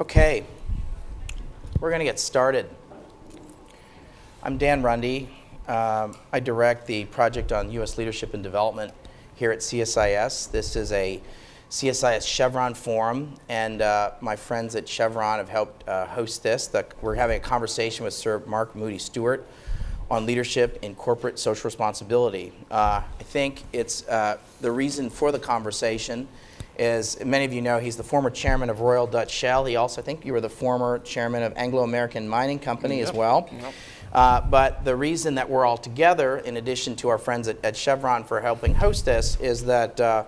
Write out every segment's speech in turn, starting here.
Okay, we're going to get started. I'm Dan Rundy. I direct the project on U.S. leadership and development here at CSIS. This is a CSIS Chevron forum, and my friends at Chevron have helped host this. We're having a conversation with Sir Moody Stuart on leadership in corporate social responsibility. I think it's the reason for the conversation is, many of you know, he's the former chairman of Royal Dutch Shell. He also, I think you were the former chairman of Anglo-American Mining Company as well. But the reason that we're all together, in addition to our friends at Chevron for helping host this, is that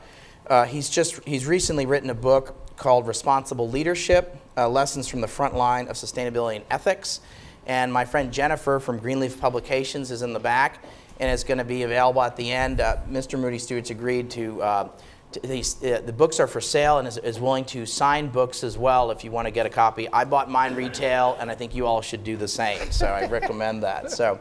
he's recently written a book called Responsible Leadership, Lessons from the Front Line of Sustainability and Ethics. And my friend Jennifer from Greenleaf Publications is in the back and is going to be available at the end. Mr. Moody Stuart's agreed to the books are for sale and is willing to sign books as well if you want to get a copy. I bought mine retail, and I think you all should do the same, so I recommend that. So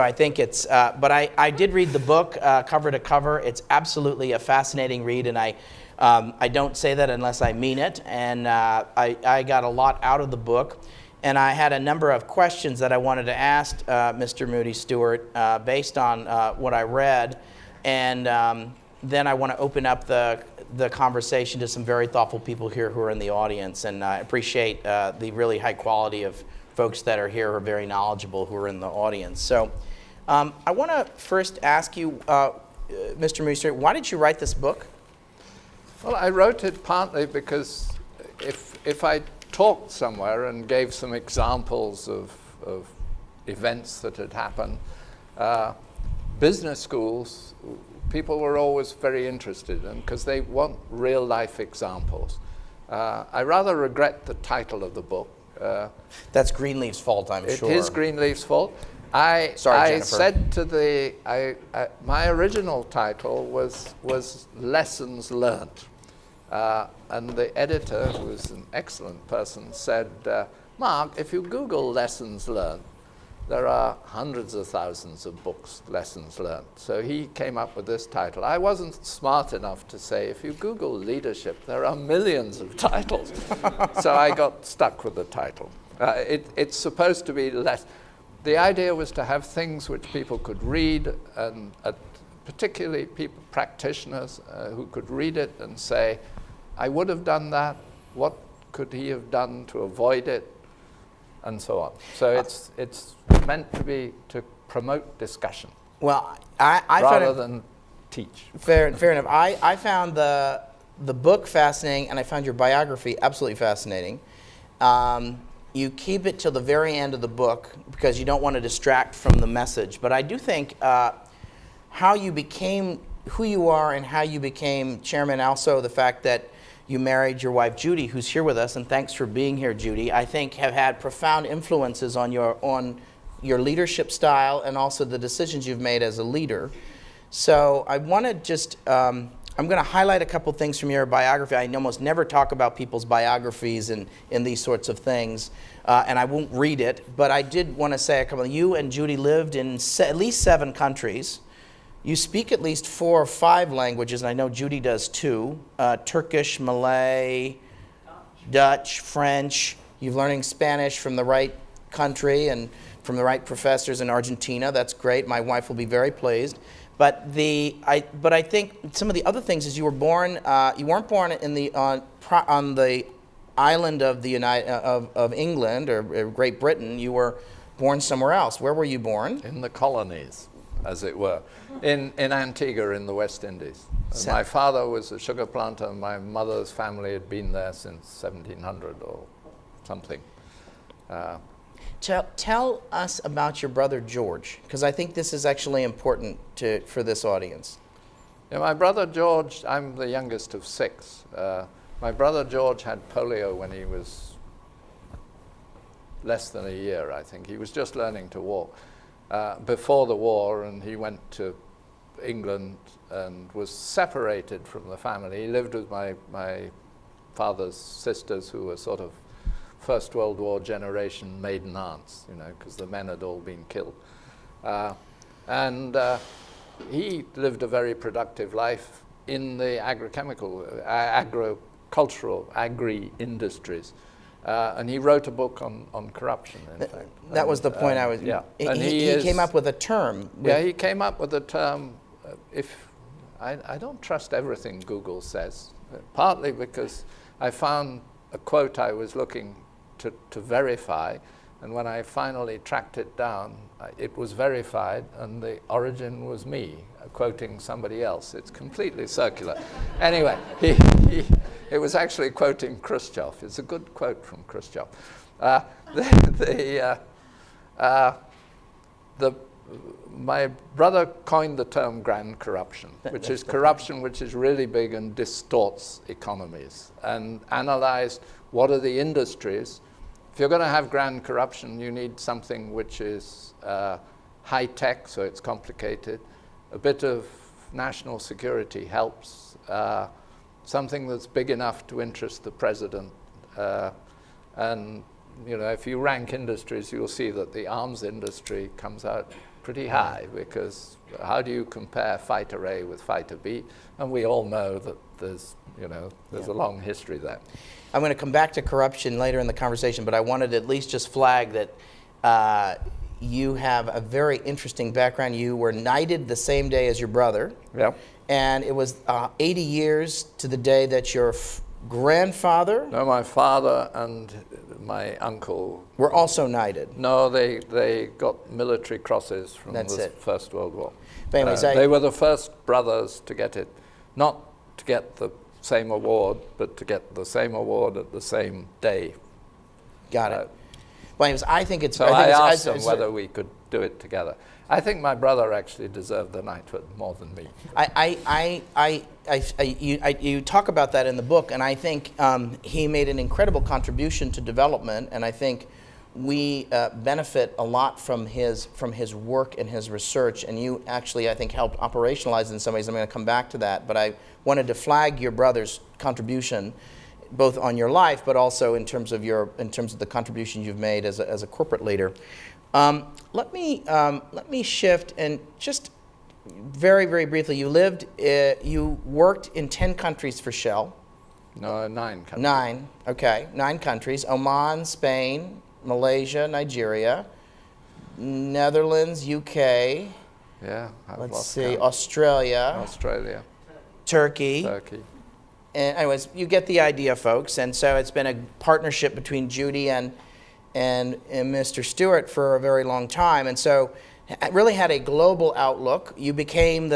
I think it's, but I did read the book cover to cover. It's absolutely a fascinating read, and I don't say that unless I mean it, and I got a lot out of the book. And I had a number of questions that I wanted to ask Mr. Moody Stuart based on what I read, and then I want to open up the conversation to some very thoughtful people here who are in the audience, and I appreciate the really high quality of folks that are here who are very knowledgeable who are in the audience. So I want to first ask you, Mr. Moody Stuart, why did you write this book? Well, I wrote it partly because if I talked somewhere and gave some examples of events that had happened, business schools, people were always very interested in because they want real life examples. I rather regret the title of the book. That's Greenleaf's fault, I'm sure. It is Greenleaf's fault. Sorry, Jennifer. Said to my original title was Lessons Learned. And the editor, who was an excellent person, said, Mark, if you Google lessons learned, there are hundreds of thousands of books, lessons learned. So he came up with this title. I wasn't smart enough to say, if you Google leadership, there are millions of titles. So I got stuck with the title. It's supposed to be less. The idea was to have things which people could read, and particularly practitioners who could read it and say, I would have done that. What could he have done to avoid it? And so on. So it's meant to promote discussion. Well, I rather than teach. Fair enough. I found the book fascinating, and I found your biography absolutely fascinating. You keep it till the very end of the book because you don't want to distract from the message. But I do think how you became who you are and how you became chairman, also the fact that you married your wife Judy, who's here with us, and thanks for being here, Judy, I think have had profound influences on your leadership style and also the decisions you've made as a leader. So I want to just, I'm going to highlight a couple things from your biography. I almost never talk about people's biographies in these sorts of things, and I won't read it, but I did want to say a couple. You and Judy lived in at least 7 countries. You speak at least 4 or 5 languages, and I know Judy does too. Turkish, Malay, Dutch, French. You're learning Spanish from the right country and from the right professors in Argentina. That's great. My wife will be very pleased. But I think some of the other things is you were born. You weren't born on the island of England or Great Britain. You were born somewhere else. Where were you born? In the colonies, as it were, in Antigua in the West Indies. My father was a sugar planter, and my mother's family had been there since 1700 or something. Tell us about your brother George, because I think this is actually important for this audience. Yeah, my brother George, I'm the youngest of 6. My brother George had polio when he was less than a year, I think. He was just learning to walk before the war, and he went to England and was separated from the family. He lived with my father's sisters, who were sort of First World War generation maiden aunts, because the men had all been killed. And he lived a very productive life in the agricultural, agri-industries And he wrote a book on corruption, in fact. That was the point I was... Yeah. And he came up with a term. Yeah, he came up with a term, I don't trust everything Google says, partly because I found a quote I was looking to verify, and when I finally tracked it down, it was verified, and the origin was me quoting somebody else. It's completely circular. Anyway, it was actually quoting Khrushchev. It's a good quote from Khrushchev. My brother coined the term grand corruption, which is corruption which is really big and distorts economies, and analyzed what are the industries. If you're going to have grand corruption, you need something which is high tech, so it's complicated. A bit of national security helps. Something that's big enough to interest the president. And you know, if you rank industries, you'll see that the arms industry comes out pretty high, because how do you compare fighter A with fighter B? And we all know that there's a long history there. I'm going to come back to corruption later in the conversation, but I wanted to at least just flag that you have a very interesting background. You were knighted the same day as your brother. Yep. And it was 80 years to the day that your grandfather... No, my father and my uncle... were also knighted. No, they got military crosses from the First World War. But anyways, they were the first brothers to get it, not to get the same award, but to get the same award at the same day. Got it. Well, anyways, I think it's... So I asked them whether we could do it together. I think my brother actually deserved the knighthood more than me. You talk about that in the book, and I think he made an incredible contribution to development, and I think we benefit a lot from his work and his research, and you actually, I think, helped operationalize it in some ways. I'm going to come back to that, but I wanted to flag your brother's contribution, both on your life, but also in terms of the contributions you've made as a corporate leader. Let me shift and just very, very briefly. You worked in 10 countries for Shell. No, 9 countries. 9, okay, 9 countries: Oman, Spain, Malaysia, Nigeria, Netherlands, UK. Yeah, let's see, Australia, Turkey. And anyways, you get the idea, folks. And so it's been a partnership between Judy and Mr. Stuart for a very long time. And so it really had a global outlook. You became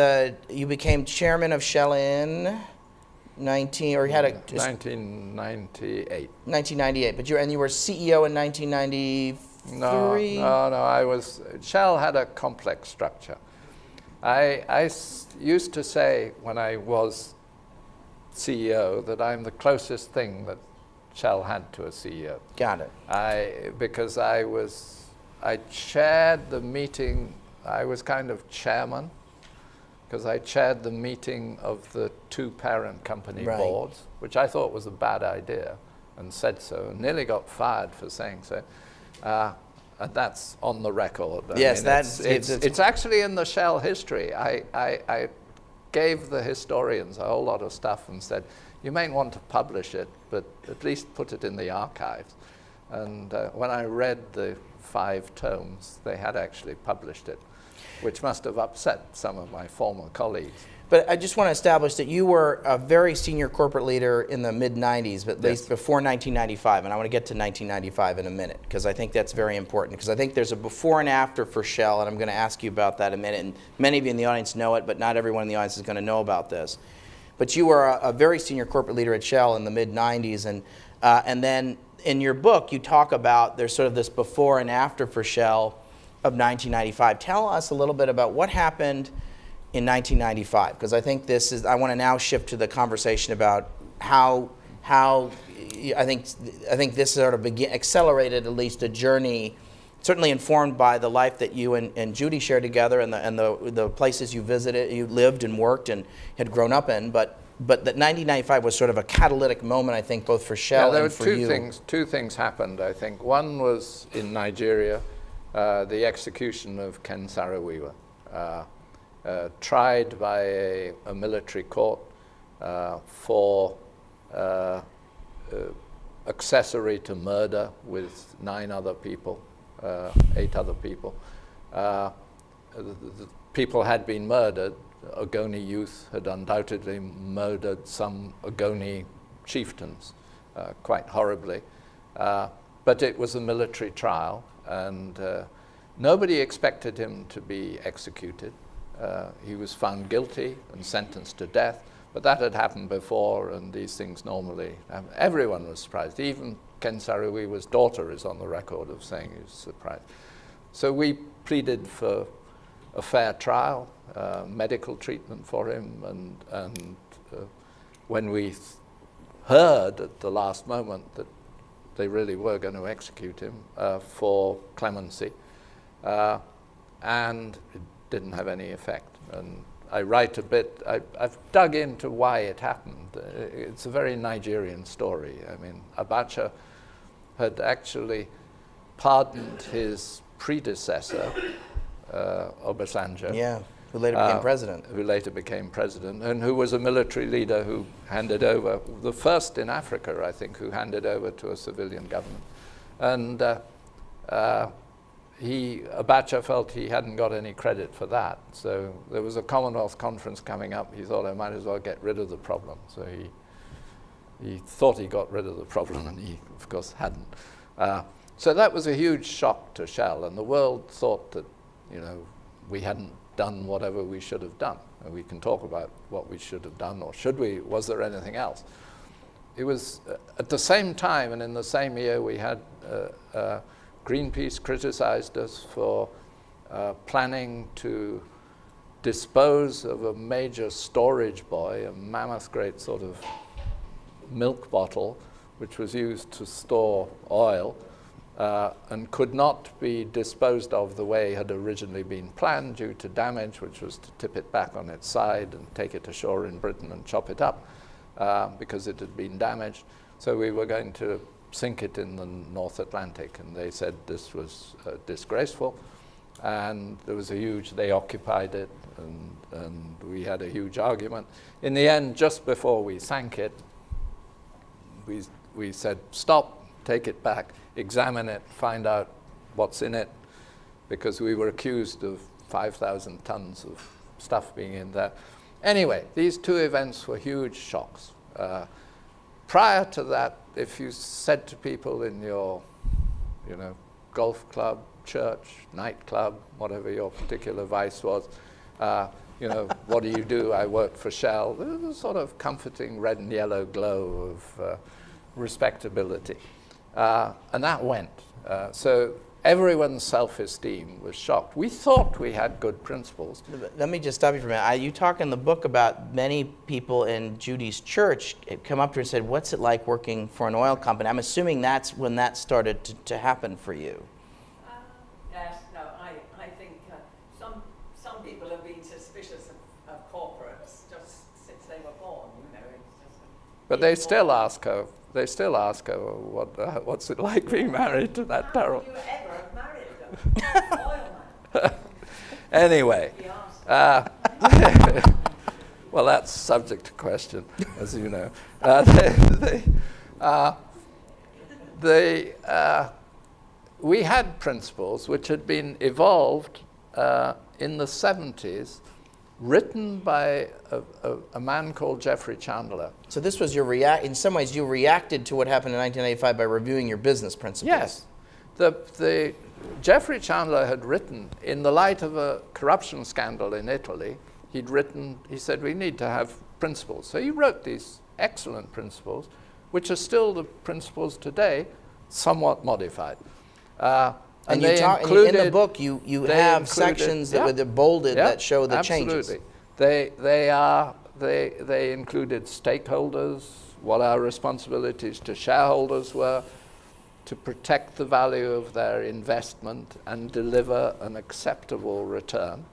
chairman of Shell in 1998. 1998. But you were CEO in 1993. No. Shell had a complex structure. I used to say when I was CEO that I'm the closest thing that Shell had to a CEO. Got it. Because I chaired the meeting. I was kind of chairman because I chaired the meeting of the 2 parent company boards, which I thought was a bad idea, and said so. Nearly got fired for saying so. And that's on the record. Yes, it's actually in the Shell history. I gave the historians a whole lot of stuff and said, you may want to publish it, but at least put it in the archives. And when I read the 5 tomes, they had actually published it, which must have upset some of my former colleagues. But I just want to establish that you were a very senior corporate leader in the mid-'90s, but at least before 1995. And I want to get to 1995 in a minute, because I think that's very important, because I think there's a before and after for Shell, and I'm going to ask you about that in a minute. And many of you in the audience know it, but not everyone in the audience is going to know about this. But you were a very senior corporate leader at Shell in the mid-'90s, and then in your book you talk about there's sort of this before and after for Shell of 1995. Tell us a little bit about what happened in 1995, because I think I want to now shift to the conversation about how I think this sort of accelerated at least a journey, certainly informed by the life that you and Judy shared together, and the places you visited, you lived and worked and had grown up in. But that 1995 was sort of a catalytic moment, I think, both for Shell and for you. There were two things happened, I think. One was in Nigeria, the execution of Ken Saro-Wiwa, tried by a military court for accessory to murder with 8 other people. The people had been murdered. Ogoni youth had undoubtedly murdered some Ogoni chieftains quite horribly. But it was a military trial, and nobody expected him to be executed. He was found guilty and sentenced to death, but that had happened before, and these things normally happen. Everyone was surprised. Even Ken Saro-Wiwa's daughter is on the record of saying he was surprised. So we pleaded for a fair trial, medical treatment for him, and when we heard at the last moment that they really were going to execute him for clemency, and it didn't have any effect. And I write a bit, I've dug into why it happened. It's a very Nigerian story. I mean, Abacha had actually pardoned his predecessor, Obasanjo. Yeah, who later became president. Who later became president, and who was a military leader who handed over, the first in Africa, I think, who handed over to a civilian government. And Abacha felt he hadn't got any credit for that. So there was a Commonwealth conference coming up. He thought, I might as well get rid of the problem. So he thought he got rid of the problem, and he, of course, hadn't. So that was a huge shock to Shell, and the world thought that, you know, we hadn't done whatever we should have done. And we can talk about what we should have done, or should we? Was there anything else? It was at the same time, and in the same year, we had Greenpeace criticized us for planning to dispose of a major storage buoy, a mammoth great sort of milk bottle, which was used to store oil, and could not be disposed of the way it had originally been planned due to damage, which was to tip it back on its side and take it ashore in Britain and chop it up because it had been damaged. So we were going to sink it in the North Atlantic, and they said this was disgraceful, and there was they occupied it, and we had a huge argument. In the end, just before we sank it, we said, stop, take it back, examine it, find out what's in it, because we were accused of 5,000 tons of stuff being in there. Anyway, these two events were huge shocks. Prior to that, if you said to people in your, golf club, church, nightclub, whatever your particular vice was, what do you do? I work for Shell. There was a sort of comforting red and yellow glow of respectability. And that went. So everyone's self-esteem was shocked. We thought we had good principles. Let me just stop you for a minute. You talk in the book about many people in Judy's church come up to her and said, what's it like working for an oil company? I'm assuming that's when that started to happen for you. Yes, no, I think some people have been suspicious of corporates just since they were born, It's just but they still ask her. They still ask her, what's it like being married to that terrible? How would you ever have married them? Oil man. Anyway, well, that's subject to question, as you know. We had principles which had been evolved in the 70s, written by a man called Jeffrey Chandler. So this was in some ways you reacted to what happened in 1985 by reviewing your business principles. Yes. The Jeffrey Chandler had written, in the light of a corruption scandal in Italy, he said we need to have principles. So he wrote these excellent principles, which are still the principles today, somewhat modified. And you talk in the book. You have sections that were bolded that show the changes. Absolutely. They included stakeholders, what our responsibilities to shareholders were, to protect the value of their investment and deliver an acceptable return.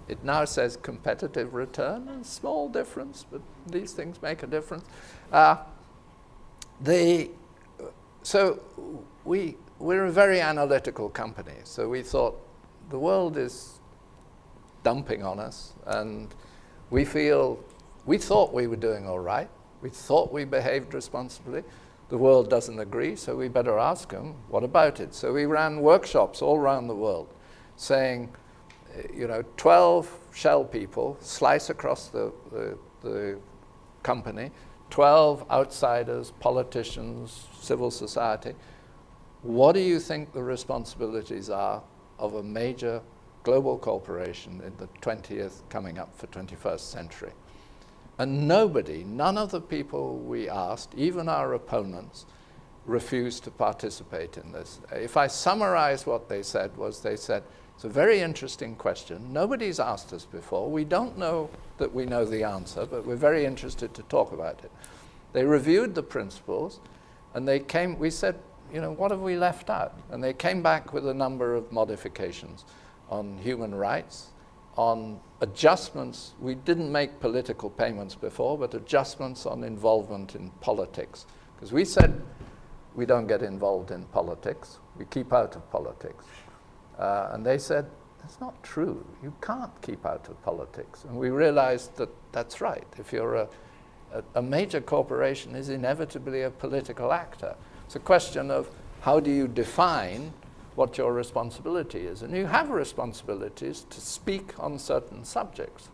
It now says competitive return, a small difference, but these things make a difference. We're a very analytical company, so we thought the world is dumping on us, and we thought we were doing all right. We thought we behaved responsibly. the world doesn't agree, so we better ask them, what about it? So we ran workshops all around the world saying, 12 Shell people slice across the company, 12 outsiders, politicians, civil society. What do you think the responsibilities are of a major global corporation in the 20th, coming up for 21st century? And none of the people we asked, even our opponents, refused to participate in this. If I summarize what they said, it's a very interesting question. Nobody's asked us before. We don't know that we know the answer, but we're very interested to talk about it. They reviewed the principles, and we said, what have we left out? And they came back with a number of modifications on human rights, on adjustments. We didn't make political payments before, but adjustments on involvement in politics. Because we said we don't get involved in politics. We keep out of politics. And they said, that's not true. You can't keep out of politics. And we realized that that's right. If you're a major corporation is inevitably a political actor. It's a question of how do you define what your responsibility is. And you have responsibilities to speak on certain subjects,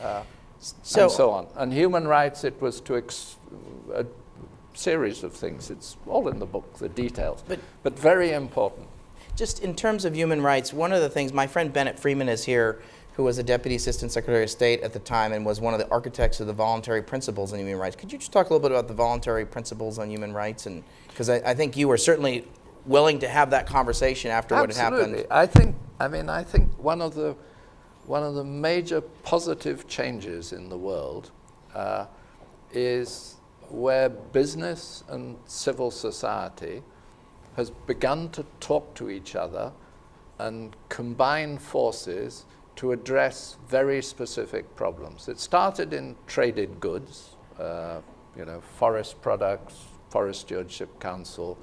and so on. And human rights, it was to a series of things. It's all in the book, the details, but very important. Just in terms of human rights, one of the things, my friend Bennett Freeman is here, who was a Deputy Assistant Secretary of State at the time and was one of the architects of the voluntary principles on human rights. Could you just talk a little bit about the voluntary principles on human rights? And because I think you were certainly willing to have that conversation after what had happened. I think one of the major positive changes in the world is where business and civil society has begun to talk to each other and combine forces to address very specific problems. It started in traded goods, forest products, Forest Stewardship Council,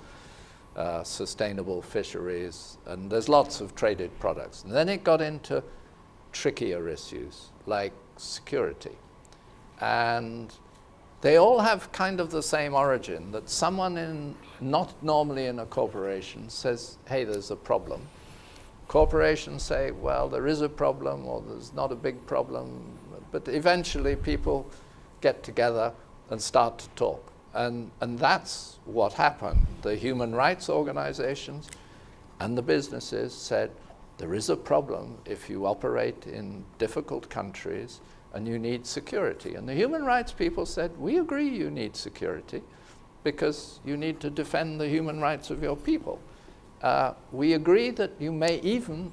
sustainable fisheries, and there's lots of traded products. And then it got into trickier issues like security. And they all have kind of the same origin, that someone not normally in a corporation says, hey, there's a problem. Corporations say, well, there is a problem, or there's not a big problem, but eventually people get together and start to talk. And that's what happened. The human rights organizations and the businesses said, there is a problem if you operate in difficult countries and you need security. And the human rights people said, we agree you need security because you need to defend the human rights of your people. We agree that you may even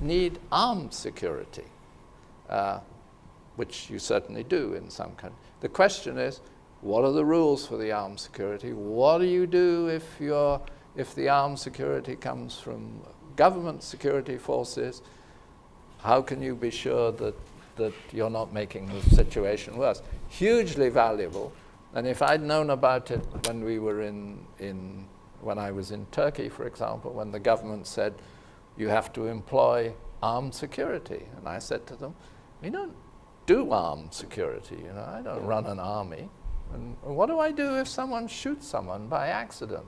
need armed security, which you certainly do in some countries. The question is, what are the rules for the armed security? What do you do if the armed security comes from government security forces? How can you be sure that you're not making the situation worse? Hugely valuable. And if I'd known about it when we were when I was in Turkey, for example, when the government said, you have to employ armed security. And I said to them, we don't do armed security. I don't run an army. And what do I do if someone shoots someone by accident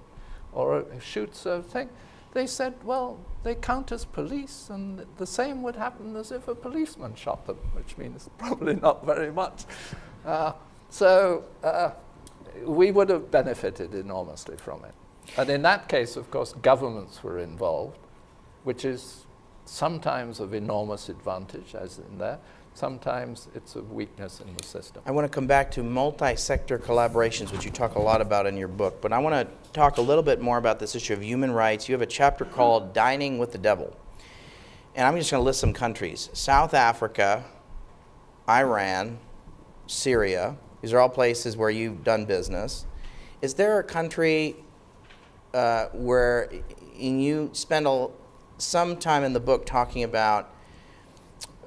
or shoots a thing? They said, well, they count as police, and the same would happen as if a policeman shot them, which means probably not very much. So we would have benefited enormously from it. And in that case, of course, governments were involved, which is sometimes of enormous advantage, as in there. Sometimes it's a weakness in the system. I want to come back to multi-sector collaborations, which you talk a lot about in your book, but I want to talk a little bit more about this issue of human rights. You have a chapter called Dining with the Devil. And I'm just going to list some countries. South Africa, Iran, Syria. These are all places where you've done business. Is there a country where you spend some time in the book talking about,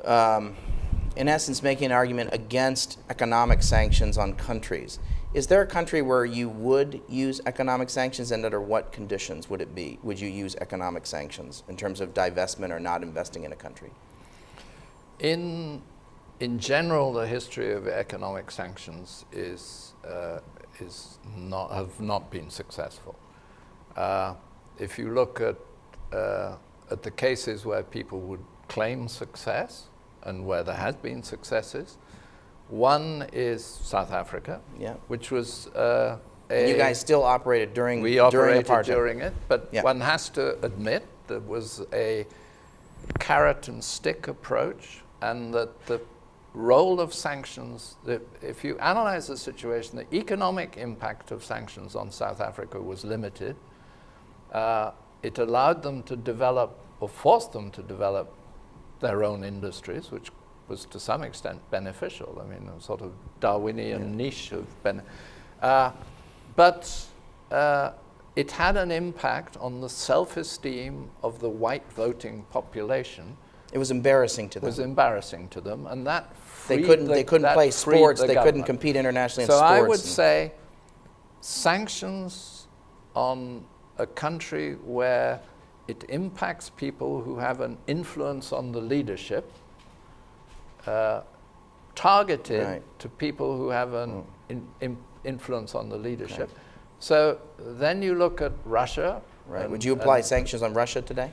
in essence, making an argument against economic sanctions on countries? Is there a country where you would use economic sanctions, and under what conditions would it be? Would you use economic sanctions in terms of divestment or not investing in a country? In general, the history of economic sanctions is have not been successful. If you look at the cases where people would claim success and where there has been successes, one is South Africa, Yeah. which was You guys still operated during we operated apartheid. during it, but Yeah. one has to admit there was a carrot and stick approach, and that the role of sanctions, if you analyze the situation, the economic impact of sanctions on South Africa was limited. It allowed them to develop, or forced them to develop, their own industries, which was to some extent beneficial. I mean, a sort of Darwinian niche of but it had an impact on the self-esteem of the white voting population. It was embarrassing to It them. was embarrassing to them, and that They freed couldn't that play freed sports. the They couldn't government. compete internationally in So sports. I would say sanctions on a country where it impacts people who have an influence on the leadership, targeted Right. to people who have an influence on the leadership. So then you look at Russia. Right. and- Would you apply and sanctions on Russia today?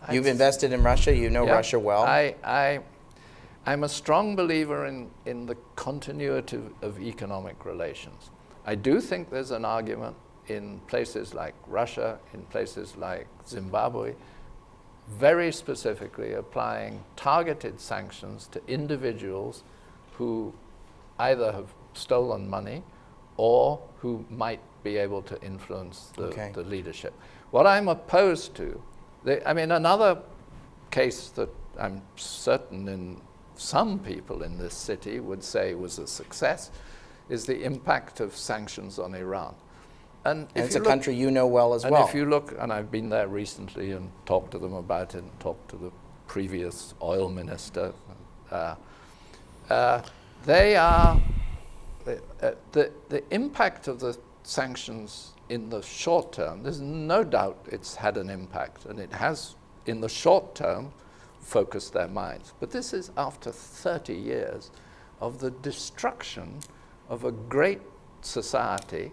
I'd You've s- invested in Russia. You know Yeah. Russia well. I'm a strong believer in the continuity of economic relations. I do think there's an argument in places like Russia, in places like Zimbabwe, very specifically applying targeted sanctions to individuals who either have stolen money or who might be able to influence the leadership. What I'm opposed to, another case that I'm certain in some people in this city would say was a success is the impact of sanctions on Iran. And it's a country you know well as well. And if you look, and I've been there recently and talked to them about it, and talked to the previous oil minister, they are, the impact of the sanctions in the short term, there's no doubt it's had an impact, and it has, in the short term, focused their minds. But this is after 30 years of the destruction of a great society,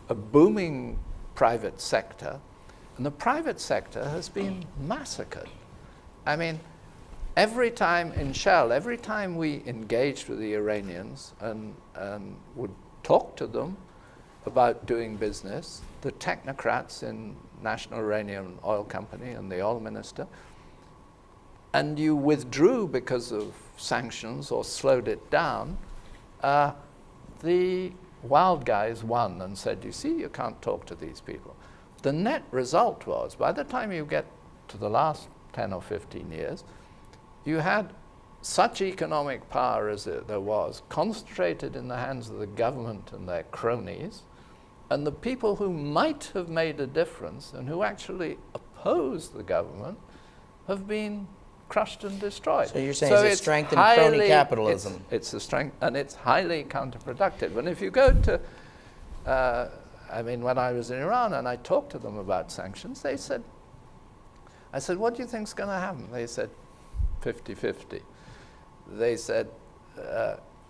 a booming private sector, and the private sector has been massacred. I mean, every time in Shell, every time we engaged with the Iranians and would talk to them about doing business, the technocrats in National Iranian Oil Company and the oil minister, and you withdrew because of sanctions or slowed it down, the wild guys won and said, you see, you can't talk to these people. The net result was, by the time you get to the last 10 or 15 years, you had such economic power as there was, concentrated in the hands of the government and their cronies, and the people who might have made a difference and who actually opposed the government have been crushed and destroyed. So you're saying it's a strength in crony capitalism. It's a strength, and it's highly counterproductive. And if you go to, when I was in Iran and I talked to them about sanctions, I said, what do you think's going to happen? They said, 50-50. They said,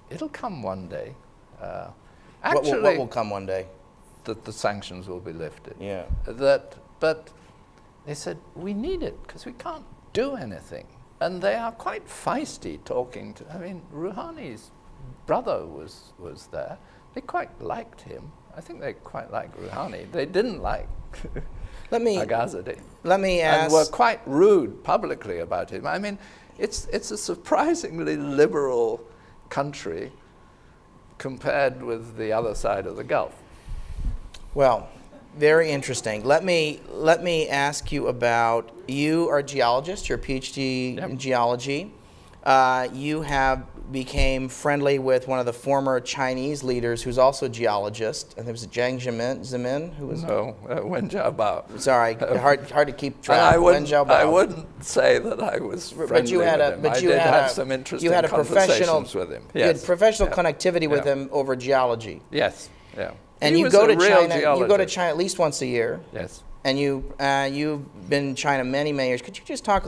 it'll come one day. Actually, what will come one day? That the sanctions will be lifted. Yeah. But they said, we need it because we can't do anything. And they are quite feisty talking to, Rouhani's brother was there. They quite liked him. I think they quite liked Rouhani. They didn't like Aghazadeh. Let me ask. And were quite rude publicly about him. It's a surprisingly liberal country compared with the other side of the Gulf. Well, very interesting. Let me ask you about, you are a geologist, you're a PhD in geology. You became friendly with one of the former Chinese leaders who's also a geologist, and there was Jiang Zemin who was... No, Wen Jiabao. Sorry, hard to keep track. I Wen Jiabao. wouldn't say that I was friendly with him. I did have some interesting conversations with him. You had professional connectivity with him over geology. Yes, yeah. And you go to China. You go to China at least once a year. Yes. And you've been in China many years. Could you just talk?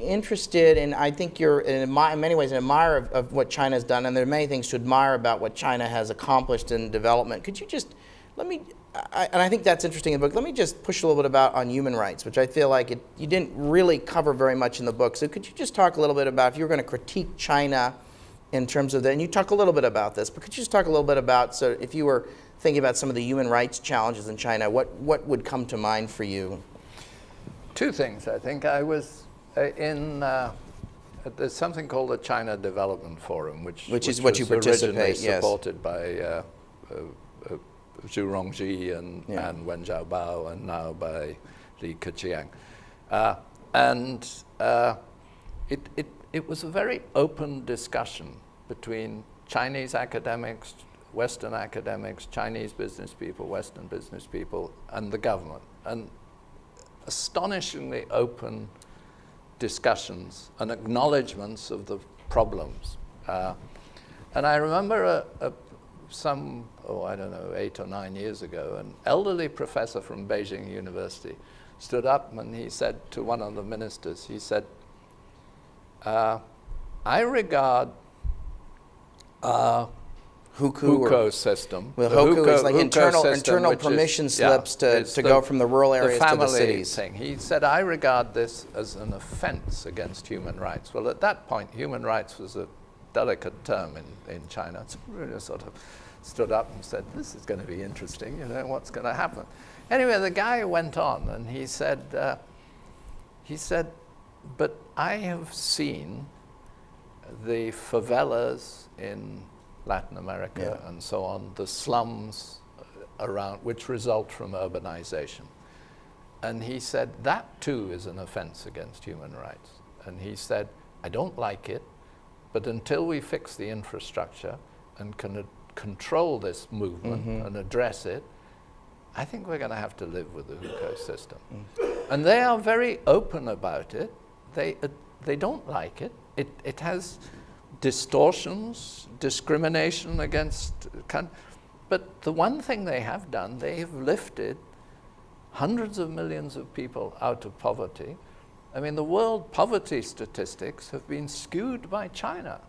interested, and I think you're in many ways an admirer of what China has done, and there are many things to admire about what China has accomplished in development. Could you just and I think that's interesting in the book. Let me just push a little bit on human rights, which I feel like you didn't really cover very much in the book. So could you just talk a little bit about, if you were going to critique China in terms of that, and you talk a little bit about this, but could you just talk a little bit about, so if you were thinking about some of the human rights challenges in China, what would come to mind for you? Two things, I think. I was there's something called the China Development Forum, which is what you participate, originally supported by Zhu Rongji and Wen Jiabao, and now by Li Keqiang. It was a very open discussion between Chinese academics, Western academics, Chinese business people, Western business people, and the government. And astonishingly open discussions and acknowledgements of the problems. And I remember I don't know, 8 or 9 years ago, an elderly professor from Beijing University stood up and he said to one of the ministers, he said, I regard hukou system. Well, hukou is like internal permission slips to go from the rural areas to the cities. Thing. He said, I regard this as an offense against human rights. Well, at that point, human rights was a delicate term in China. So really sort of stood up and said, this is going to be interesting, what's going to happen. Anyway, the guy went on and he said, but I have seen the favelas in Latin America and so on, the slums around, which result from urbanization. And he said, that too is an offense against human rights. And he said, I don't like it, but until we fix the infrastructure and can control this movement and address it, I think we're going to have to live with the hukou system. And they are very open about it. They don't like it. It has distortions, discrimination against, but the one thing they have done, they have lifted hundreds of millions of people out of poverty. I mean, the world poverty statistics have been skewed by China,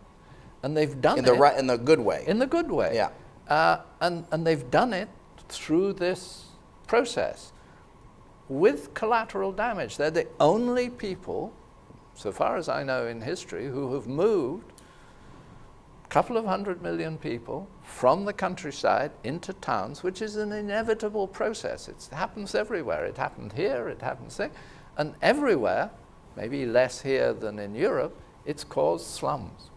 and they've done it in the good way. In the good way, yeah. And they've done it through this process with collateral damage. They're the only people, so far as I know in history, who have moved a couple of 100 million people from the countryside into towns, which is an inevitable process. It happens everywhere. It happened here, it happens there. And everywhere, maybe less here than in Europe, it's caused slums.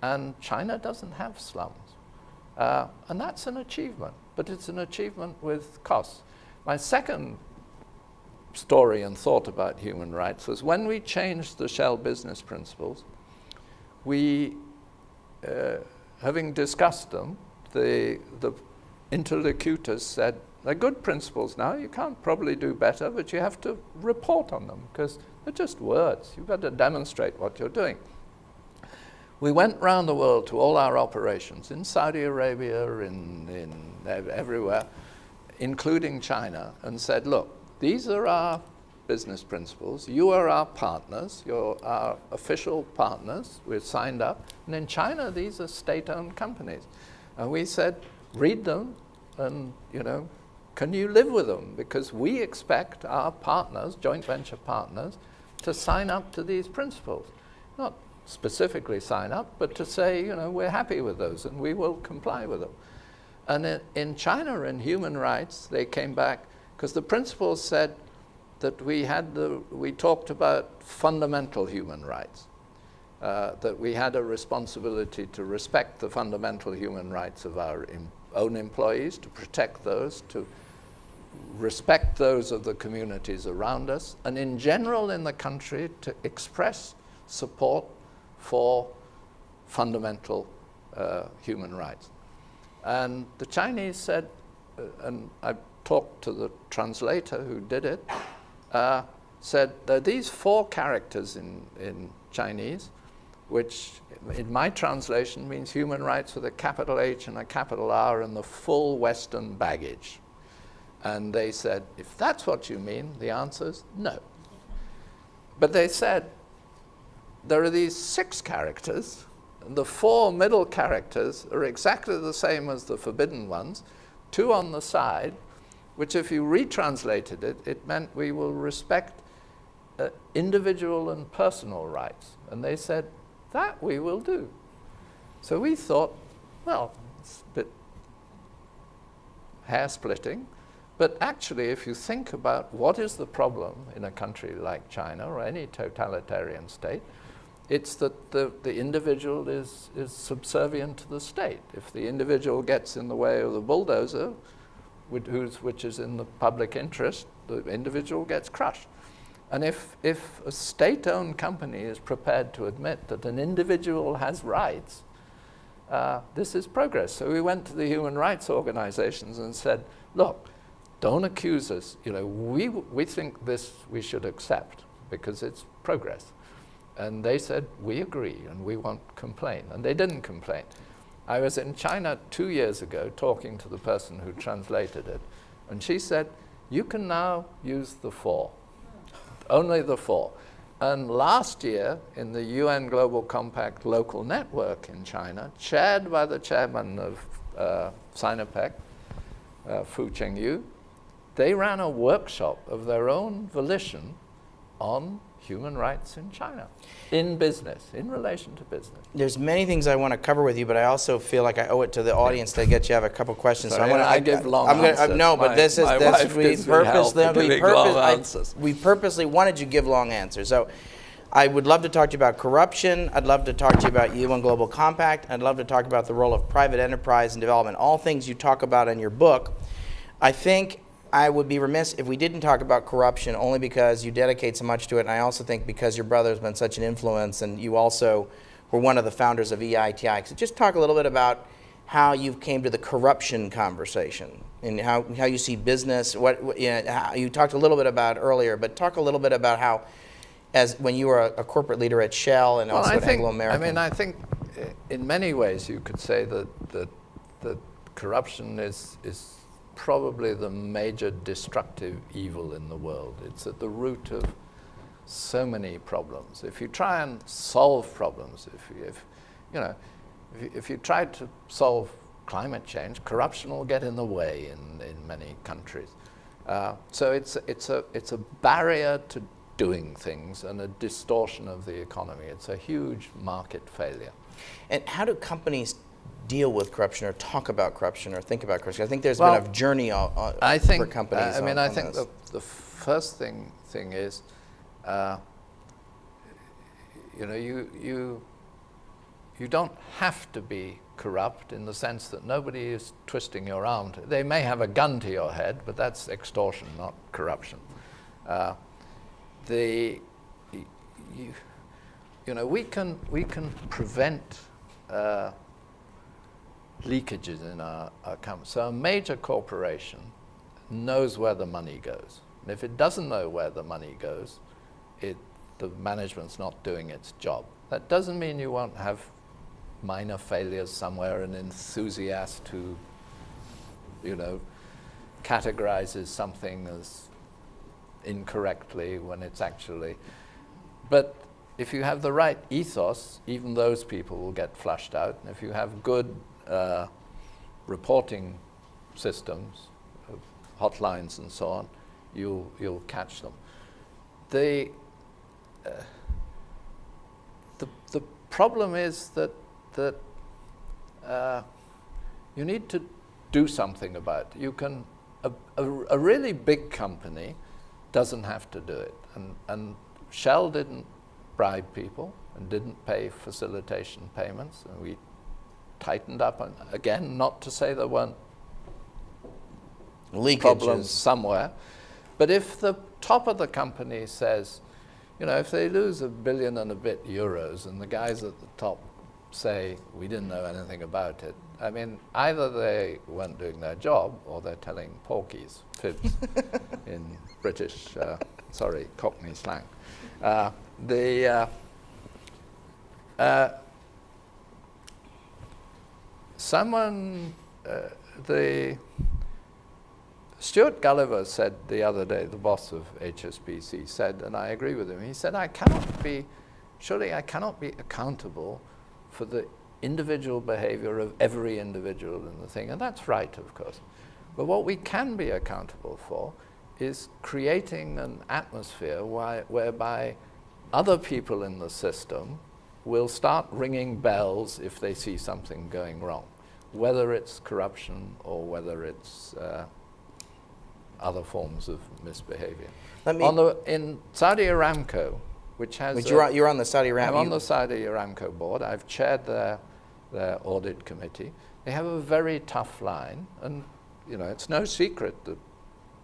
And China doesn't have slums. And that's an achievement, but it's an achievement with costs. My second story and thought about human rights was when we changed the Shell business principles, we, having discussed them, the interlocutors said, they're good principles now, you can't probably do better, but you have to report on them because they're just words. You've got to demonstrate what you're doing. We went round the world to all our operations in Saudi Arabia, in everywhere, including China, and said, look, these are our business principles. You are our partners. You're our official partners. We're signed up. And in China, these are state-owned companies. And we said, read them and, can you live with them? Because we expect our partners, joint venture partners, to sign up to these principles. Not specifically sign up, but to say, we're happy with those and we will comply with them. And in China, in human rights, they came back, because the principles said that we talked about fundamental human rights, that we had a responsibility to respect the fundamental human rights of our own employees, to protect those, to respect those of the communities around us, and in general in the country to express support for fundamental human rights. And the Chinese said, and I talked to the translator who did it, said there are these 4 characters in Chinese, which in my translation means human rights with a capital H and a capital R and the full Western baggage. And they said, if that's what you mean, the answer is no. But they said, there are these 6 characters, and the 4 middle characters are exactly the same as the forbidden ones, 2 on the side, which if you retranslated it, it meant we will respect individual and personal rights. And they said, that we will do. So we thought, well, it's a bit hair-splitting, but actually if you think about what is the problem in a country like China or any totalitarian state, it's that the individual is subservient to the state. If the individual gets in the way of the bulldozer, which is in the public interest, the individual gets crushed. And if a state-owned company is prepared to admit that an individual has rights, this is progress. So we went to the human rights organizations and said, look, don't accuse us. You know, we think this we should accept because it's progress. And they said, we agree and we won't complain. And they didn't complain. I was in China 2 years ago talking to the person who translated it. And she said, you can now use the 4. Only the 4. And last year, in the UN Global Compact local network in China, chaired by the chairman of Sinopec, Fu Chengyu, they ran a workshop of their own volition on human rights in China, in business, in relation to business. There's many things I want to cover with you, but I also feel like I owe it to the audience to get you have a couple questions. Sorry, so I give long answers. No, but we purposely wanted you to give long answers. So I would love to talk to you about corruption. I'd love to talk to you about UN Global Compact. I'd love to talk about the role of private enterprise and development, all things you talk about in your book. I think I would be remiss if we didn't talk about corruption, only because you dedicate so much to it, and I also think because your brother has been such an influence, and you also were one of the founders of EITI. So just talk a little bit about how you came to the corruption conversation and how you see business. How you talked a little bit about earlier, but talk a little bit about how, as when you were a corporate leader at Shell and also at Anglo American. I mean, I think in many ways you could say that corruption is probably the major destructive evil in the world. It's at the root of so many problems. If you try and solve problems, if you try to solve climate change, corruption will get in the way in many countries. So it's a barrier to doing things and a distortion of the economy. It's a huge market failure. And how do companies deal with corruption or talk about corruption or think about corruption? I think there's been a journey for companies. I think the first thing is, you don't have to be corrupt in the sense that nobody is twisting your arm. They may have a gun to your head, but that's extortion, not corruption. We can prevent leakages in our company. So a major corporation knows where the money goes. And if it doesn't know where the money goes, the management's not doing its job. That doesn't mean you won't have minor failures somewhere, an enthusiast who, categorizes something as incorrectly when it's actually. But if you have the right ethos, even those people will get flushed out. And if you have good reporting systems, hotlines and so on, you'll catch them. The problem is that you need to do something about it. You can a really big company doesn't have to do it, and Shell didn't bribe people and didn't pay facilitation payments, and we tightened up. And again, not to say there weren't leakages problems somewhere, but if the top of the company says, if they lose €1 billion and a bit and the guys at the top say, we didn't know anything about it, I mean, either they weren't doing their job or they're telling porkies, fibs, in British, Cockney slang. Stuart Gulliver said the other day, the boss of HSBC said, and I agree with him, he said, surely I cannot be accountable for the individual behavior of every individual in the thing. And that's right, of course. But what we can be accountable for is creating an atmosphere whereby other people in the system will start ringing bells if they see something going wrong, whether it's corruption or whether it's other forms of misbehavior. In Saudi Aramco, which has... But you're on the Saudi Aramco... I'm on the Saudi Aramco board. I've chaired their audit committee. They have a very tough line, and it's no secret that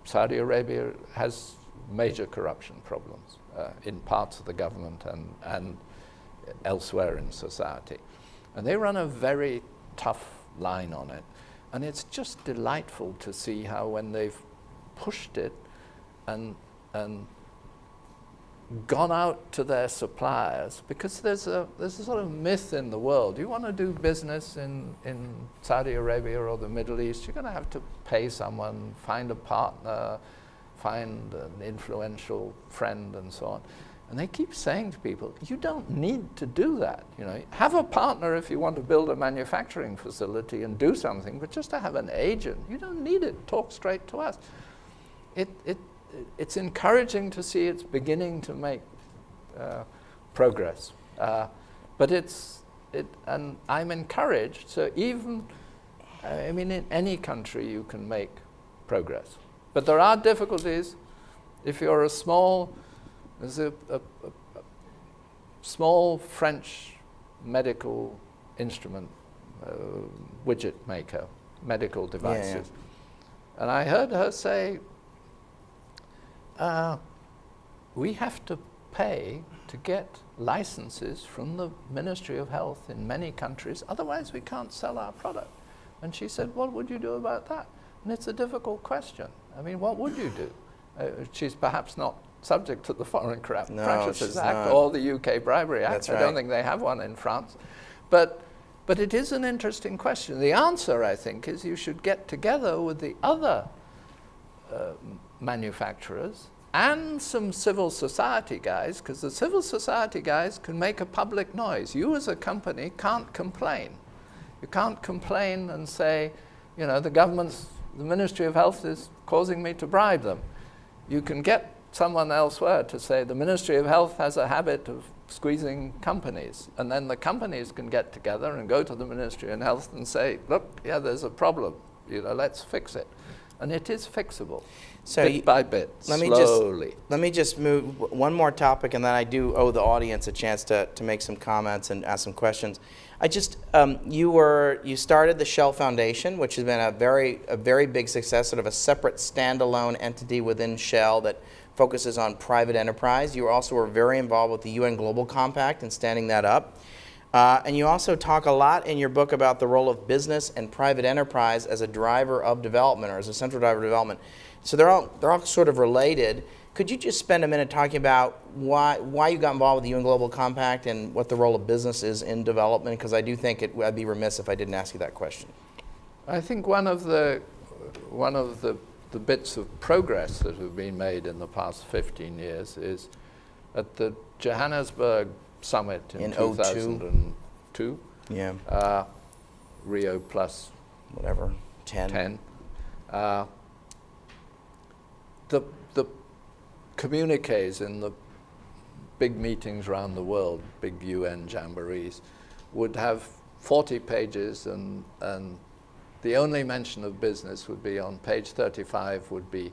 Saudi Arabia has major corruption problems in parts of the government and elsewhere in society. And they run a very tough line on it. And it's just delightful to see how when they've pushed it and gone out to their suppliers, because there's a sort of myth in the world. You want to do business in Saudi Arabia or the Middle East, you're going to have to pay someone, find a partner, find an influential friend, and so on. And they keep saying to people, you don't need to do that. Have a partner if you want to build a manufacturing facility and do something, but just to have an agent, you don't need it. Talk straight to us. It's encouraging to see it's beginning to make progress. And I'm encouraged. So even, in any country you can make progress. But there are difficulties. If you're there's a small French medical instrument widget maker, medical devices. Yeah. And I heard her say, we have to pay to get licenses from the Ministry of Health in many countries, otherwise we can't sell our product. And she said, what would you do about that? And it's a difficult question. What would you do? She's perhaps not subject to the Foreign Practices Act or the UK Bribery Act. That's I right. don't think they have one in France. But it is an interesting question. The answer, I think, is you should get together with the other manufacturers and some civil society guys, because the civil society guys can make a public noise. You as a company can't complain. You can't complain and say, the Ministry of Health is causing me to bribe them. You can get someone elsewhere to say the Ministry of Health has a habit of squeezing companies, and then the companies can get together and go to the Ministry of Health and say, look, there's a problem, let's fix it. And it is fixable, bit by bit, slowly. Let me just move one more topic, and then I do owe the audience a chance to make some comments and ask some questions. You started the Shell Foundation, which has been a very big success, sort of a separate standalone entity within Shell that focuses on private enterprise. You also were very involved with the UN Global Compact and standing that up. And you also talk a lot in your book about the role of business and private enterprise as a driver of development, or as a central driver of development. So they're all sort of related. Could you just spend a minute talking about why you got involved with the UN Global Compact and what the role of business is in development? Because I do think I'd be remiss if I didn't ask you that question. I think one of the bits of progress that have been made in the past 15 years is at the Johannesburg Summit in 2002. Yeah. Rio plus whatever, 10. The communiques in the big meetings around the world, big UN jamborees, would have 40 pages, and the only mention of business would be on page 35 would be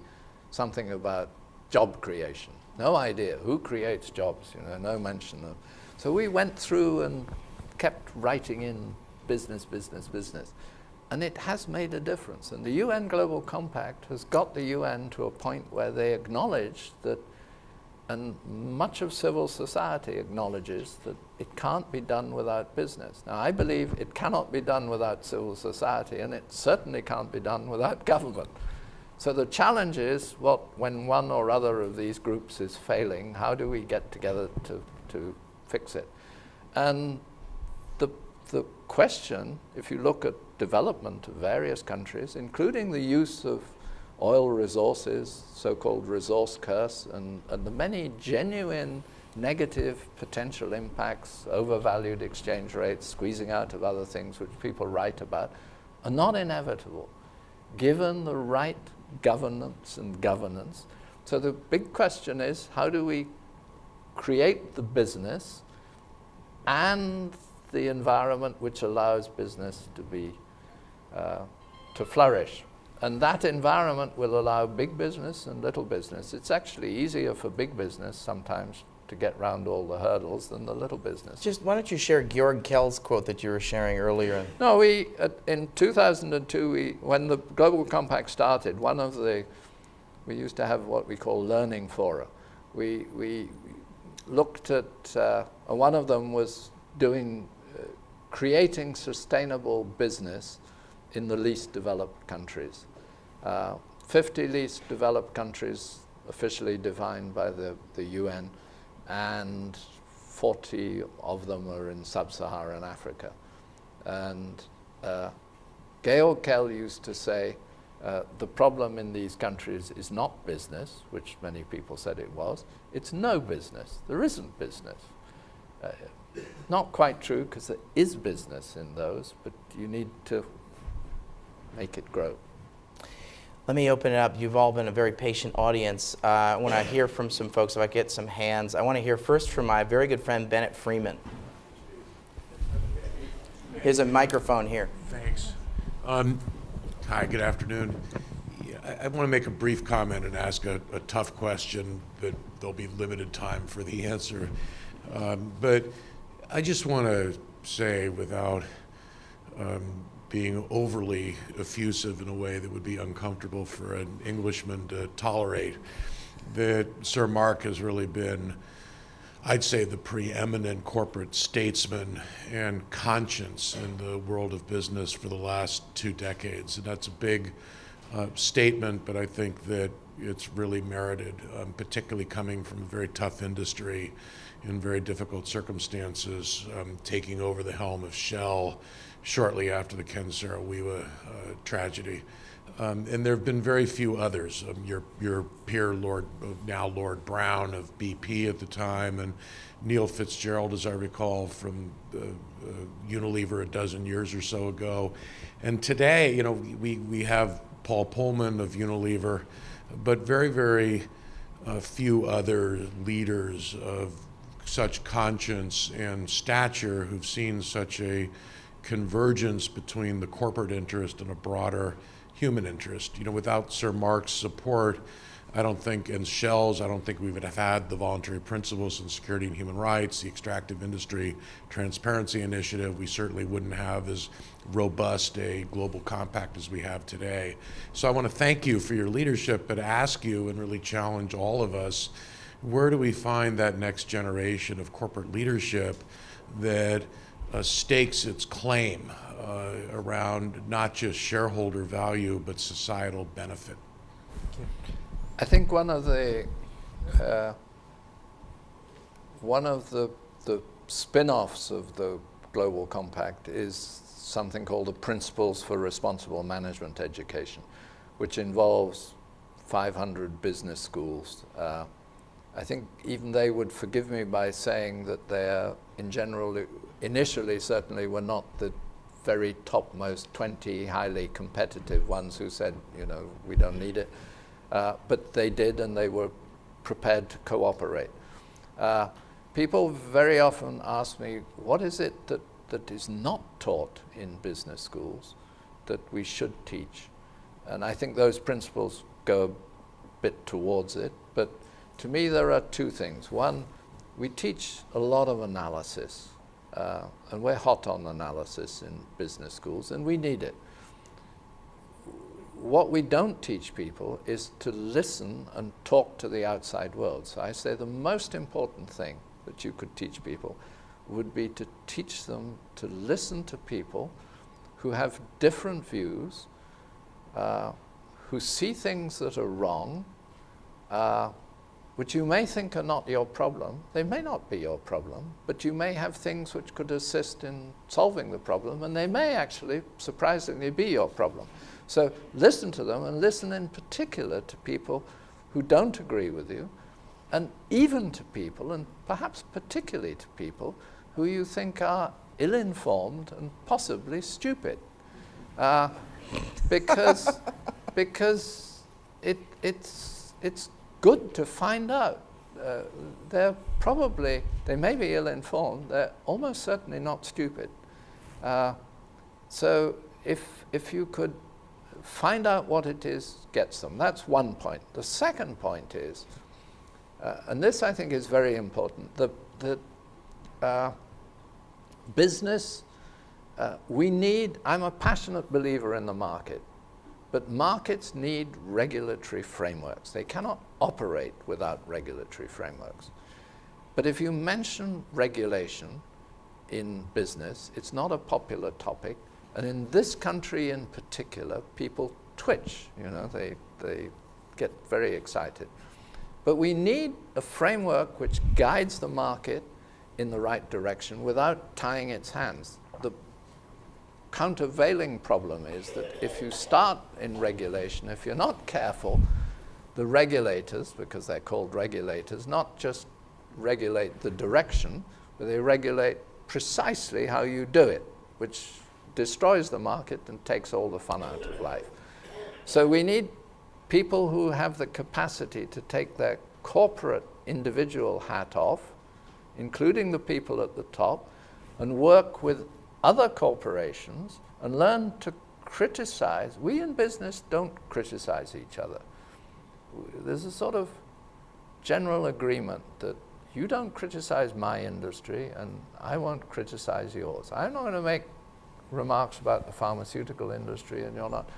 something about job creation. No idea who creates jobs, no mention of. So we went through and kept writing in business. And it has made a difference. And the UN Global Compact has got the UN to a point where they acknowledge that, and much of civil society acknowledges that it can't be done without business. Now, I believe it cannot be done without civil society, and it certainly can't be done without government. So the challenge is, when one or other of these groups is failing, how do we get together to fix it? And the question, if you look at development of various countries, including the use of oil resources, so-called resource curse, and the many genuine negative potential impacts, overvalued exchange rates, squeezing out of other things which people write about, are not inevitable, given the right governance and governance. So the big question is, how do we create the business and the environment which allows business to be, to flourish? And that environment will allow big business and little business. It's actually easier for big business sometimes to get around all the hurdles than the little business. Just why don't you share Georg Kell's quote that you were sharing earlier? No, in 2002, when the Global Compact started, we used to have what we call learning fora. We looked at, one of them was creating sustainable business in the least developed countries. 50 least developed countries officially defined by the UN, and 40 of them are in sub-Saharan Africa. And Georg Kell used to say, the problem in these countries is not business, which many people said it was, it's no business. There isn't business. Not quite true, because there is business in those, but you need to make it grow. Let me open it up. You've all been a very patient audience. When I hear from some folks, if I get some hands, I want to hear first from my very good friend, Bennett Freeman. Here's a microphone here. Thanks. Hi, good afternoon. I want to make a brief comment and ask a tough question, but there'll be limited time for the answer. But I just want to say, without being overly effusive in a way that would be uncomfortable for an Englishman to tolerate, that Sir Mark has really been, I'd say, the preeminent corporate statesman and conscience in the world of business for the last 2 decades. And that's a big statement, but I think that it's really merited, particularly coming from a very tough industry in very difficult circumstances, taking over the helm of Shell shortly after the Ken Saro-Wiwa tragedy. And there have been very few others. Your peer, now Lord Brown of BP at the time, and Neil Fitzgerald, as I recall, from Unilever a dozen years or so ago. And today, we have Paul Pullman of Unilever, but very, very few other leaders of such conscience and stature who've seen such a convergence between the corporate interest and a broader human interest. Without Sir Mark's support, I don't think, and Shell's, I don't think we would have had the voluntary principles in security and human rights, the extractive industry transparency initiative. We certainly wouldn't have as robust a global compact as we have today. So I want to thank you for your leadership, but ask you and really challenge all of us, where do we find that next generation of corporate leadership that stakes its claim around not just shareholder value, but societal benefit? I think one of the spin-offs of the Global Compact is something called the Principles for Responsible Management Education, which involves 500 business schools. I think even they would forgive me by saying that they're, in general, initially certainly were not the very topmost 20 highly competitive ones who said, we don't need it. But they did, and they were prepared to cooperate. People very often ask me, what is it that is not taught in business schools that we should teach? And I think those principles go a bit towards it. But to me, there are 2 things. One, we teach a lot of analysis. And we're hot on analysis in business schools, and we need it. What we don't teach people is to listen and talk to the outside world. So I say the most important thing that you could teach people would be to teach them to listen to people who have different views, who see things that are wrong, which you may think are not your problem. They may not be your problem, but you may have things which could assist in solving the problem, and they may actually, surprisingly, be your problem. So listen to them, and listen in particular to people who don't agree with you, and even to people, and perhaps particularly to people, who you think are ill-informed and possibly stupid. Because it's good to find out. They may be ill-informed, they're almost certainly not stupid. So if you could find out what it is gets them, that's one point. The second point is, and this I think is very important, the business, I'm a passionate believer in the market, but markets need regulatory frameworks. They cannot operate without regulatory frameworks. But if you mention regulation in business, it's not a popular topic, and in this country in particular, people twitch, they get very excited. But we need a framework which guides the market in the right direction without tying its hands. The countervailing problem is that if you start in regulation, if you're not careful, the regulators, because they're called regulators, not just regulate the direction, but they regulate precisely how you do it, which destroys the market and takes all the fun out of life. So we need people who have the capacity to take their corporate individual hat off, including the people at the top, and work with other corporations and learn to criticize. We in business don't criticize each other. There's a sort of general agreement that you don't criticize my industry and I won't criticize yours. I'm not going to make remarks about the pharmaceutical industry and you're not.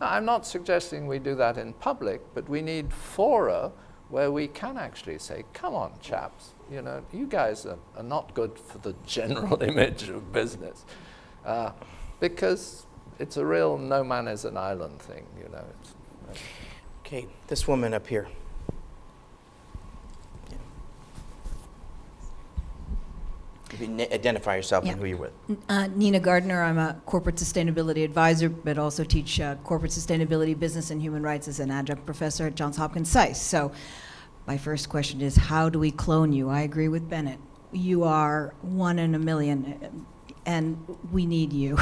Now, I'm not suggesting we do that in public, but we need fora where we can actually say, come on, chaps, you guys are not good for the general image of business. Because it's a real no man is an island thing, Okay, this woman up here. Identify yourself and who you're with. Nina Gardner. I'm a corporate sustainability advisor, but also teach corporate sustainability, business, and human rights as an adjunct professor at Johns Hopkins SAIS. So my first question is, how do we clone you? I agree with Bennett. You are 1 in a million, and we need you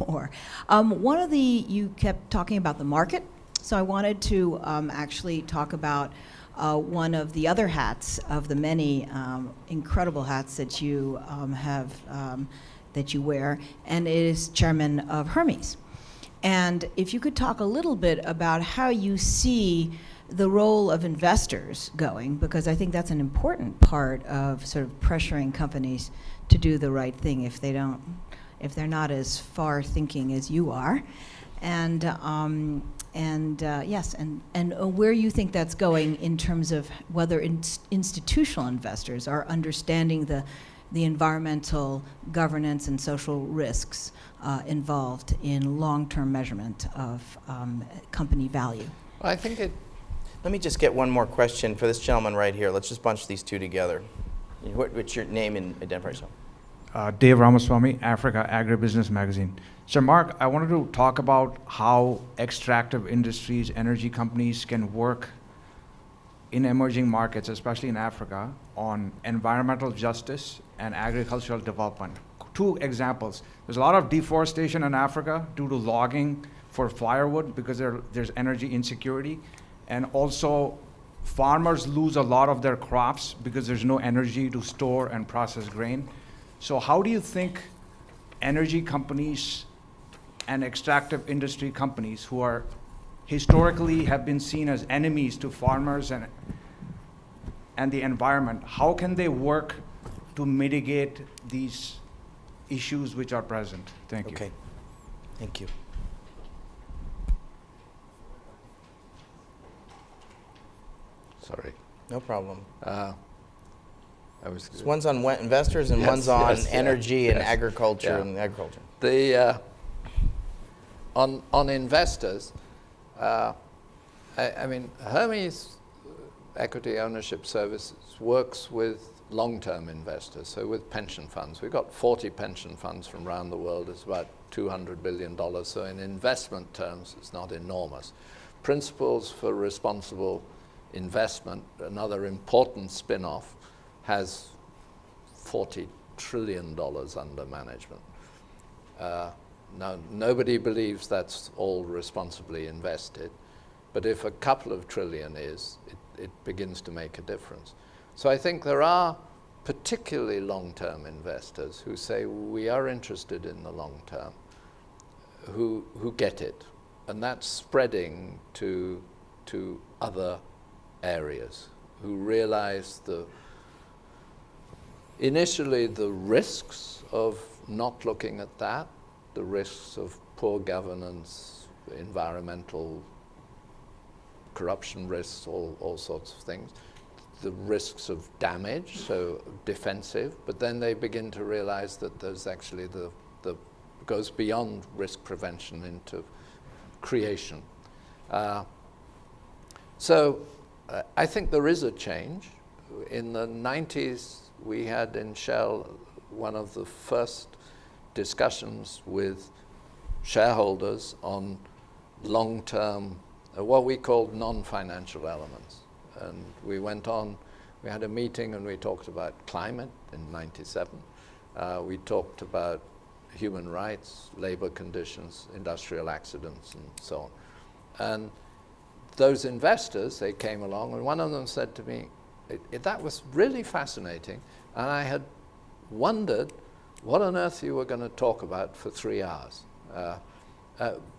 more. You kept talking about the market, so I wanted to actually talk about one of the other hats of the many incredible hats that you that you wear, and it is chairman of Hermes. And if you could talk a little bit about how you see the role of investors going, because I think that's an important part of sort of pressuring companies to do the right thing if they're not as far thinking as you are, and where you think that's going in terms of whether institutional investors are understanding the environmental governance and social risks involved in long-term measurement of company value. I think it. Let me just get one more question for this gentleman right here. Let's just bunch these two together. What's your name and identify yourself? Dave Ramaswamy, Africa Agribusiness Magazine. So Mark, I wanted to talk about how extractive industries, energy companies can work in emerging markets, especially in Africa, on environmental justice and agricultural development. 2 examples. There's a lot of deforestation in Africa due to logging for firewood because there's energy insecurity. And also, farmers lose a lot of their crops because there's no energy to store and process grain. So how do you think energy companies and extractive industry companies, who are historically have been seen as enemies to farmers and the environment, how can they work to mitigate these issues which are present? Thank you. Okay, thank you. Sorry. No problem. So one's on investors and one's on energy and agriculture and agriculture. On investors, I mean, Hermes Equity Ownership Services works with long-term investors, so with pension funds. We've got 40 pension funds from around the world. It's about $200 billion, so in investment terms, it's not enormous. Principles for Responsible Investment, another important spin-off, has $40 trillion under management. Now, nobody believes that's all responsibly invested, but if a couple of trillion is, it begins to make a difference. So I think there are particularly long-term investors who say we are interested in the long term, who get it, and that's spreading to other areas, who realize initially the risks of not looking at that, the risks of poor governance, environmental corruption risks, all sorts of things, the risks of damage, so defensive, but then they begin to realize that there's actually the goes beyond risk prevention into creation. So I think there is a change. In the 90s, we had in Shell one of the first discussions with shareholders on long-term, what we called non-financial elements. And we went on, we had a meeting and we talked about climate in 97. We talked about human rights, labor conditions, industrial accidents, and so on. And those investors, they came along, and one of them said to me, that was really fascinating, and I had wondered what on earth you were going to talk about for 3 hours.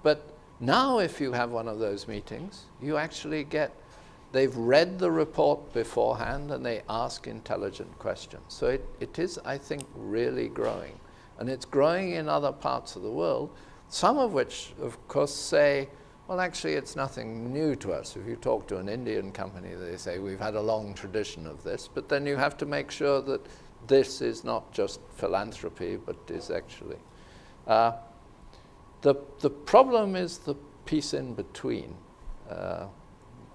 But now if you have one of those meetings, you actually get, they've read the report beforehand and they ask intelligent questions. So it is, I think, really growing. And it's growing in other parts of the world, some of which, of course, say, well, actually, it's nothing new to us. If you talk to an Indian company, they say, we've had a long tradition of this. But then you have to make sure that this is not just philanthropy, but is actually. The problem is the piece in between,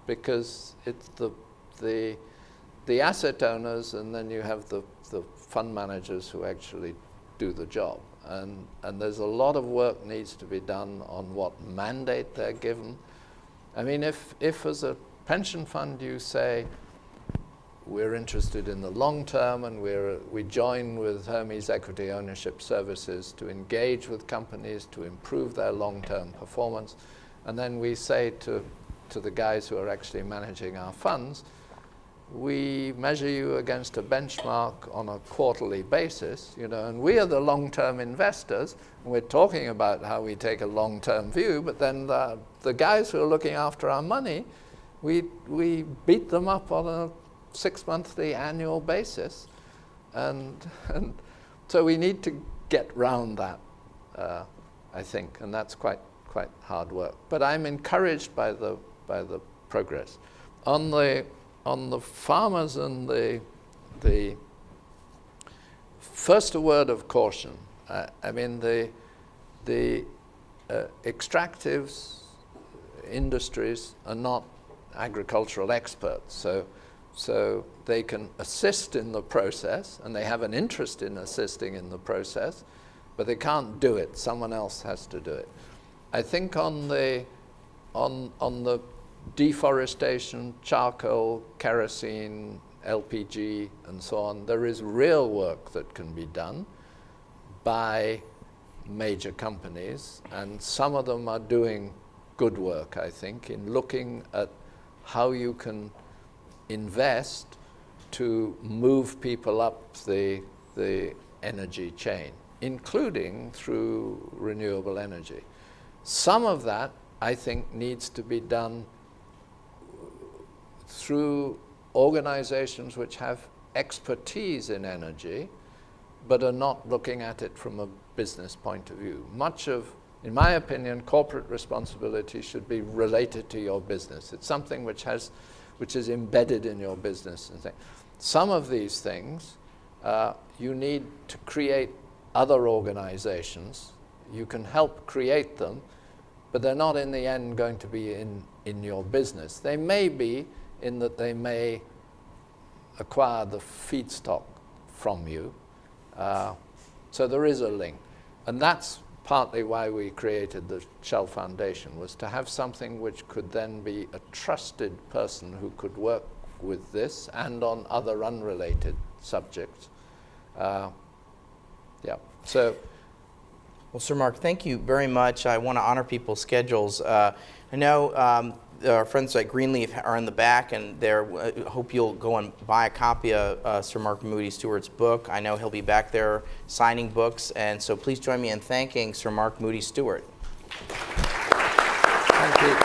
because it's the asset owners, and then you have the fund managers who actually do the job. And there's a lot of work needs to be done on what mandate they're given. I mean, if as a pension fund you say, we're interested in the long term and we join with Hermes Equity Ownership Services to engage with companies to improve their long-term performance, and then we say to the guys who are actually managing our funds, we measure you against a benchmark on a quarterly basis, and we are the long-term investors, and we're talking about how we take a long-term view, but then the guys who are looking after our money, we beat them up on a 6-monthly annual basis, and so we need to get round that, I think, and that's quite hard work. But I'm encouraged by the progress. On the farmers and the first, a word of caution. I mean, the extractives industries are not agricultural experts, so they can assist in the process, and they have an interest in assisting in the process, but they can't do it. Someone else has to do it. I think on the deforestation, charcoal, kerosene, LPG, and so on, there is real work that can be done by major companies, and some of them are doing good work, I think, in looking at how you can invest to move people up the energy chain, including through renewable energy. Some of that, I think, needs to be done through organizations which have expertise in energy, but are not looking at it from a business point of view. Much of, in my opinion, corporate responsibility should be related to your business. It's something which is embedded in your business. And some of these things, you need to create other organizations. You can help create them, but they're not in the end going to be in your business. They may be in that they may acquire the feedstock from you. So there is a link. And that's partly why we created the Shell Foundation, was to have something which could then be a trusted person who could work with this and on other unrelated subjects. Yeah. So. Well, Sir Mark, thank you very much. I want to honor people's schedules. I know our friends at Greenleaf are in the back, and I hope you'll go and buy a copy of Sir Mark Moody Stuart's book. I know he'll be back there signing books, and so please join me in thanking Sir Mark Moody Stewart. Thank you.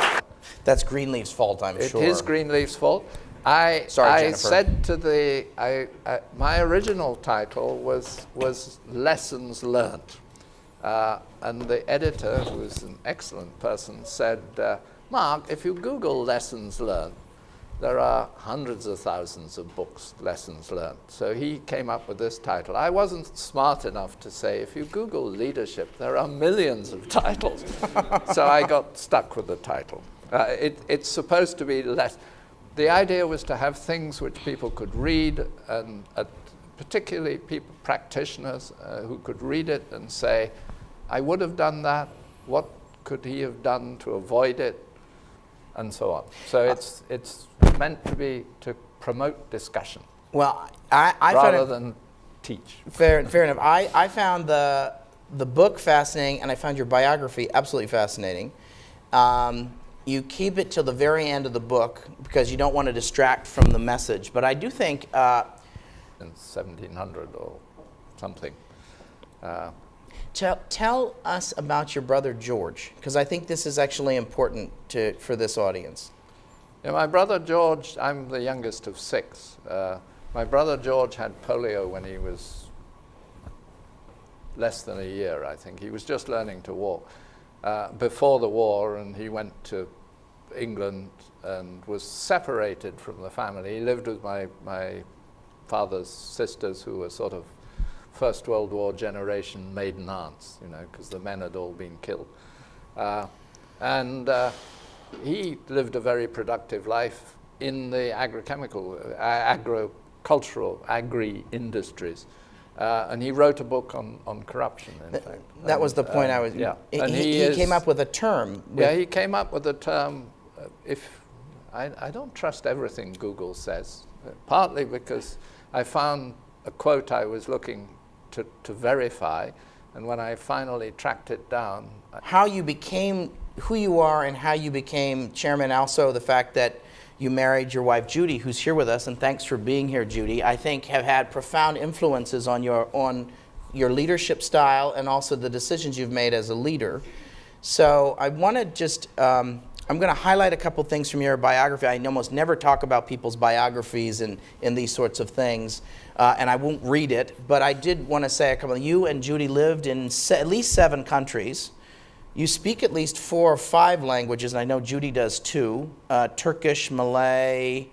That's Greenleaf's fault, I'm sure. It is Greenleaf's fault. Sorry, I Jennifer. said to my original title was Lessons Learned. And the editor, who is an excellent person, said, Mark, if you Google lessons learned, there are hundreds of thousands of books, lessons learned. So he came up with this title. I wasn't smart enough to say, if you Google leadership, there are millions of titles. So I got stuck with the title. It's supposed to be less. The idea was to have things which people could read, and particularly practitioners who could read it and say, I would have done that. What could he have done to avoid it? And so on. So it's meant to promote discussion. Well, I rather found than teach. Fair enough. I found the book fascinating, and I found your biography absolutely fascinating. You keep it till the very end of the book because you don't want to distract from the message. But I do think in 1700 or something. Tell us about your brother George, because I think this is actually important for this audience. Yeah, my brother George, I'm the youngest of 6. My brother George had polio when he was less than a year, I think. He was just learning to walk before the war, and he went to England and was separated from the family. He lived with my father's sisters, who were sort of First World War generation maiden aunts, because the men had all been killed. He lived a very productive life in the agricultural, agri-industries. And he wrote a book on corruption, in fact. That was the point I was... Yeah. He came up with a term. He came up with a term, I don't trust everything Google says, partly because I found a quote I was looking to verify, and when I finally tracked it down... How you became who you are and how you became chairman, also the fact that you married your wife Judy, who's here with us, and thanks for being here, Judy, I think have had profound influences on your leadership style and also the decisions you've made as a leader. So I want to just... I'm going to highlight a couple things from your biography. I almost never talk about people's biographies and these sorts of things, and I won't read it, but I did want to say a couple. You and Judy lived in at least 7 countries. You speak at least 4 or 5 languages, and I know Judy does too. Turkish, Malay,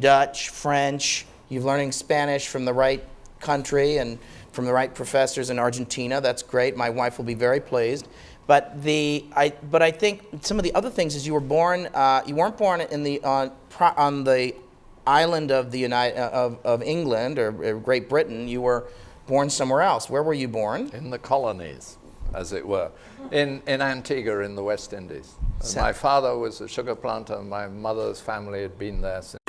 Dutch, French. You're learning Spanish from the right country and from the right professors in Argentina. That's great. My wife will be very pleased. But I think some of the other things is you weren't born in on the island of of England or Great Britain. You were born somewhere else. Where were you born? In the colonies, as it were, in Antigua in the West Indies. My father was a sugar planter. My mother's family had been there since.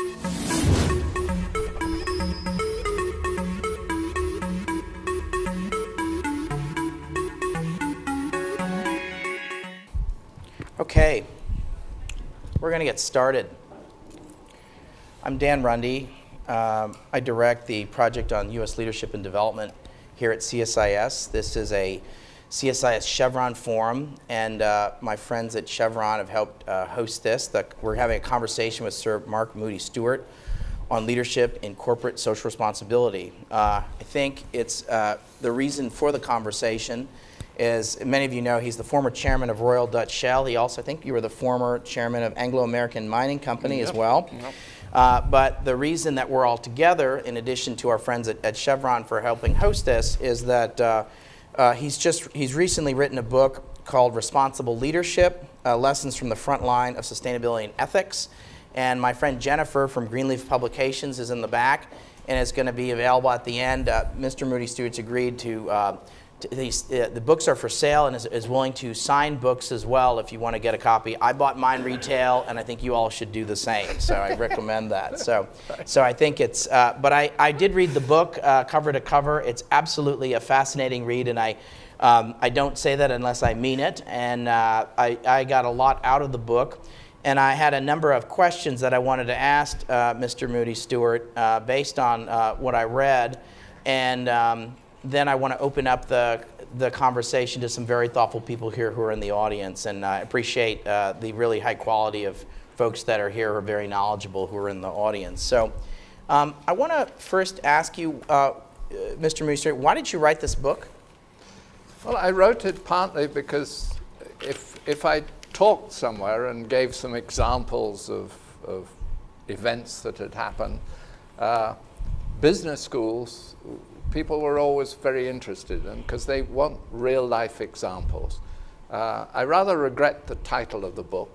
Okay, we're going to get started. I'm Dan Rundy. I direct the project on U.S. leadership and development here at CSIS. This is a CSIS Chevron Forum, and my friends at Chevron have helped host this. We're having a conversation with Sir Mark Moody Stuart on leadership in corporate social responsibility. I think it's the reason for the conversation is, many of you know, he's the former chairman of Royal Dutch Shell. He also, I think you were the former chairman of Anglo-American Mining Company as well. Yep. But the reason that we're all together, in addition to our friends at Chevron for helping host this, is that he's recently written a book called Responsible Leadership, Lessons from the Front Line of Sustainability and Ethics. And my friend Jennifer from Greenleaf Publications is in the back, and it's going to be available at the end. Mr. Moody Stuart's agreed to the books are for sale and is willing to sign books as well if you want to get a copy. I bought mine retail, and I think you all should do the same, so I recommend that. So I think it's, but I did read the book cover to cover. It's absolutely a fascinating read, and I don't say that unless I mean it, and I got a lot out of the book. And I had a number of questions that I wanted to ask Mr. Moody Stuart based on what I read, and then I want to open up the conversation to some very thoughtful people here who are in the audience, and I appreciate the really high quality of folks that are here who are very knowledgeable who are in the audience. So I want to first ask you, Mr. Moody Stuart, why did you write this book? Well, I wrote it partly because if I talked somewhere and gave some examples of events that had happened, business schools, people were always very interested in because they want real life examples. I rather regret the title of the book.